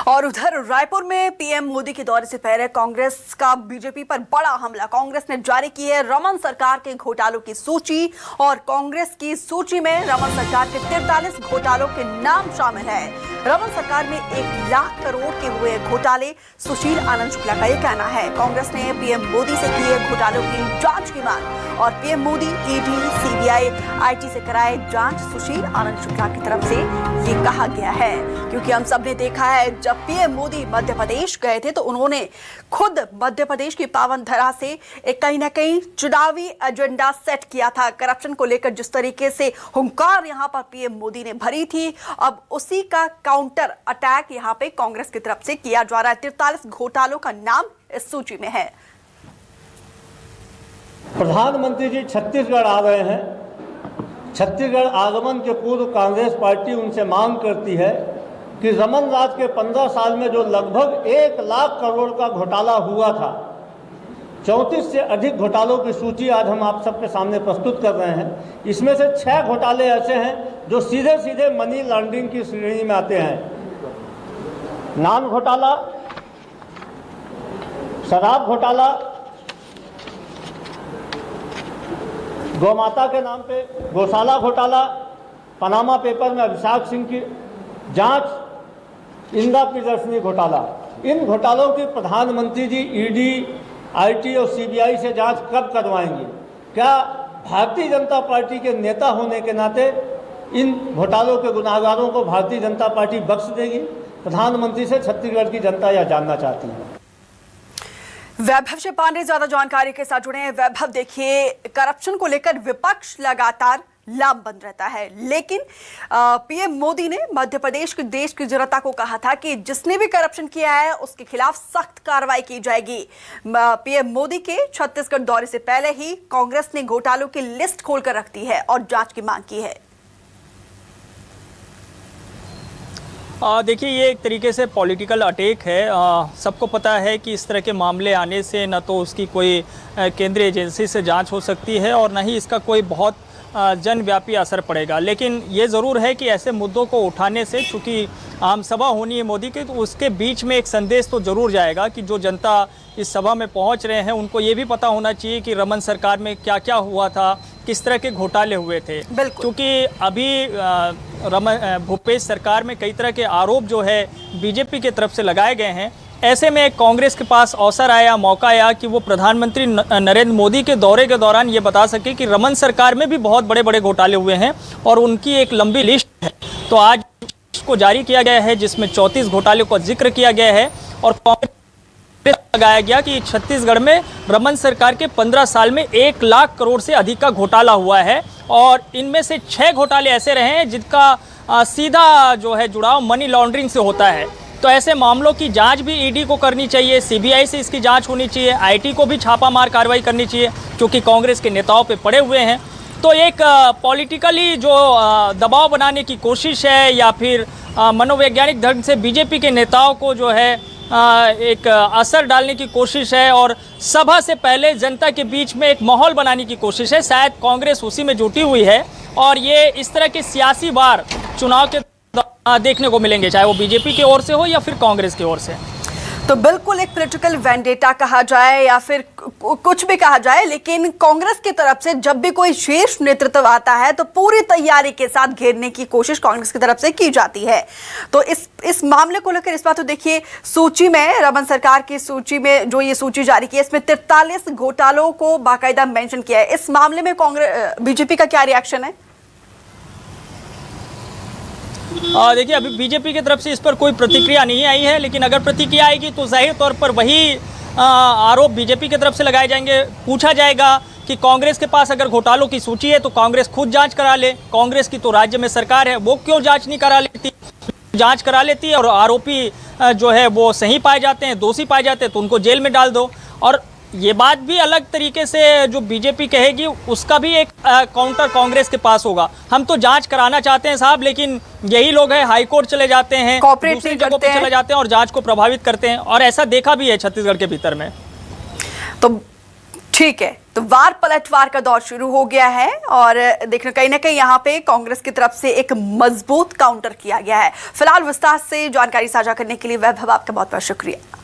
और उधर रायपुर में पीएम मोदी के दौरे से पहले कांग्रेस का बीजेपी पर बड़ा हमला। कांग्रेस ने जारी की है रमन सरकार के घोटालों की सूची और कांग्रेस की सूची में रमन सरकार के 43 घोटालों के नाम शामिल है। रमन सरकार में 1 लाख करोड़ के हुए घोटाले। सुशील आनंद शुक्ला का यह कहना है। कांग्रेस ने पीएम मोदी से की है घोटालों की जांच की मांग और PM Modi ED, CBI, IT से कराए जांच। सुशील आनंद शुक्ला की तरफ से ये कहा गया है क्योंकि हम सब ने देखा है जब पीएम मोदी मध्य प्रदेश गए थे तो उन्होंने खुद मध्य प्रदेश की पावन धरा से एक कहीं ना कहीं चुनावी एजेंडा सेट किया था। करप्शन को लेकर जिस तरीके से हुंकार यहां पर पीएम मोदी ने भरी थी, अब उसी का काउंटर अटैक यहां पे कांग्रेस की तरफ से किया जा रहा है। 43 घोटालों का नाम इस सूची में है। प्रधानमंत्री जी छत्तीसगढ़ आ रहे हैं। छत्तीसगढ़ आगमन के पूर्व कांग्रेस पार्टी उनसे मांग करती है कि रमन राज के 15 साल में जो लगभग 1 लाख करोड़ का घोटाला हुआ था, 34 से अधिक घोटालों की सूची आज हम आप सबके सामने प्रस्तुत कर रहे हैं। इसमें से 6 घोटाले ऐसे हैं जो सीधे सीधे मनी लॉन्ड्रिंग की श्रेणी में आते हैं। नान घोटाला, शराब घोटाला, गौमाता के नाम पे गौशाला घोटाला, पनामा पेपर में अभिषेक सिंह की जांच, इंदिरा प्रियदर्शनी घोटाला। इन घोटालों की प्रधानमंत्री जी ईडी, आईटी और सीबीआई से जांच कब करवाएंगे? क्या भारतीय जनता पार्टी के नेता होने के नाते इन घोटालों के गुनाहगारों को भारतीय जनता पार्टी बख्श देगी? प्रधानमंत्री से छत्तीसगढ़ की जनता यह जानना चाहती है। वैभव से पांडे ज्यादा जानकारी के साथ जुड़े हैं। वैभव, देखिए करप्शन को लेकर विपक्ष लगातार लामबंद रहता है, लेकिन पीएम मोदी ने मध्य प्रदेश के देश की जनता को कहा था कि जिसने भी करप्शन किया है उसके खिलाफ सख्त कार्रवाई की जाएगी। पीएम मोदी के छत्तीसगढ़ दौरे से पहले ही कांग्रेस ने घोटालों की लिस्ट खोलकर रख दी है और जांच की मांग की है। देखिए, ये एक तरीके से पॉलिटिकल अटैक है। सबको पता है कि इस तरह के मामले आने से न तो उसकी कोई केंद्रीय एजेंसी से जांच हो सकती है और न ही इसका कोई बहुत जनव्यापी असर पड़ेगा। लेकिन ये ज़रूर है कि ऐसे मुद्दों को उठाने से, चूँकि आम सभा होनी है मोदी की, तो उसके बीच में एक संदेश तो ज़रूर जाएगा कि जो जनता इस सभा में पहुंच रहे हैं उनको ये भी पता होना चाहिए कि रमन सरकार में क्या क्या हुआ था, किस तरह के घोटाले हुए थे। क्योंकि अभी भूपेश सरकार में कई तरह के आरोप जो है बीजेपी की तरफ से लगाए गए हैं। ऐसे में कांग्रेस के पास अवसर आया, मौका आया कि वो प्रधानमंत्री नरेंद्र मोदी के दौरे के दौरान ये बता सके कि रमन सरकार में भी बहुत बड़े बड़े घोटाले हुए हैं और उनकी एक लंबी लिस्ट है। तो आज इसको जारी किया गया है जिसमें 34 घोटाले का जिक्र किया गया है और कांग्रेस लगाया गया कि छत्तीसगढ़ में रमन सरकार के 15 साल में 1 लाख करोड़ से अधिक का घोटाला हुआ है और इनमें से 6 घोटाले ऐसे रहे हैं जिनका सीधा जो है जुड़ाव मनी लॉन्ड्रिंग से होता है। तो ऐसे मामलों की जांच भी ईडी को करनी चाहिए, सीबीआई से इसकी जांच होनी चाहिए, आईटी को भी छापामार कार्रवाई करनी चाहिए क्योंकि कांग्रेस के नेताओं पे पड़े हुए हैं। तो एक पॉलिटिकली जो दबाव बनाने की कोशिश है या फिर मनोवैज्ञानिक ढंग से बीजेपी के नेताओं को जो है एक असर डालने की कोशिश है और सभा से पहले जनता के बीच में एक माहौल बनाने की कोशिश है। शायद कांग्रेस उसी में जुटी हुई है और ये इस तरह के सियासी वार चुनाव के देखने को मिलेंगे, चाहे वो बीजेपी की ओर से हो या फिर कांग्रेस की ओर से। तो बिल्कुल एक पॉलिटिकल वेंडेटा कहा जाए या फिर कुछ भी कहा जाए, लेकिन कांग्रेस की तरफ से जब भी कोई शीर्ष नेतृत्व आता है तो पूरी तैयारी के साथ घेरने की कोशिश कांग्रेस की तरफ से की जाती है। तो इस मामले को लेकर इस बात तो देखिए, सूची में रमन सरकार की सूची में जो ये सूची जारी की है इसमें 43 घोटालों को बाकायदा मेंशन किया है। इस मामले में कांग्रेस बीजेपी का क्या रिएक्शन है? देखिए, अभी बीजेपी की तरफ से इस पर कोई प्रतिक्रिया नहीं आई है, लेकिन अगर प्रतिक्रिया आएगी तो जाहिर तौर पर वही आरोप बीजेपी की तरफ से लगाए जाएंगे। पूछा जाएगा कि कांग्रेस के पास अगर घोटालों की सूची है तो कांग्रेस खुद जांच करा ले। कांग्रेस की तो राज्य में सरकार है, वो क्यों जांच नहीं करा लेती? जांच करा लेती है और आरोपी जो है वो सही पाए जाते हैं, दोषी पाए जाते हैं तो उनको जेल में डाल दो। और ये बात भी अलग तरीके से जो बीजेपी कहेगी उसका भी एक काउंटर कांग्रेस के पास होगा। हम तो जांच कराना चाहते हैं साहब, लेकिन यही लोग हैं हाई कोर्ट चले जाते हैं, दूसरी जगहों पर चले जाते हैं और जांच को प्रभावित करते हैं और ऐसा देखा भी है छत्तीसगढ़ के भीतर में। तो ठीक है, तो वार पलटवार का दौर शुरू हो गया है और देखना कहीं ना कहीं यहाँ पे कांग्रेस की तरफ से एक मजबूत काउंटर किया गया है। फिलहाल विस्तार से जानकारी साझा करने के लिए वैभव आपका बहुत बहुत शुक्रिया।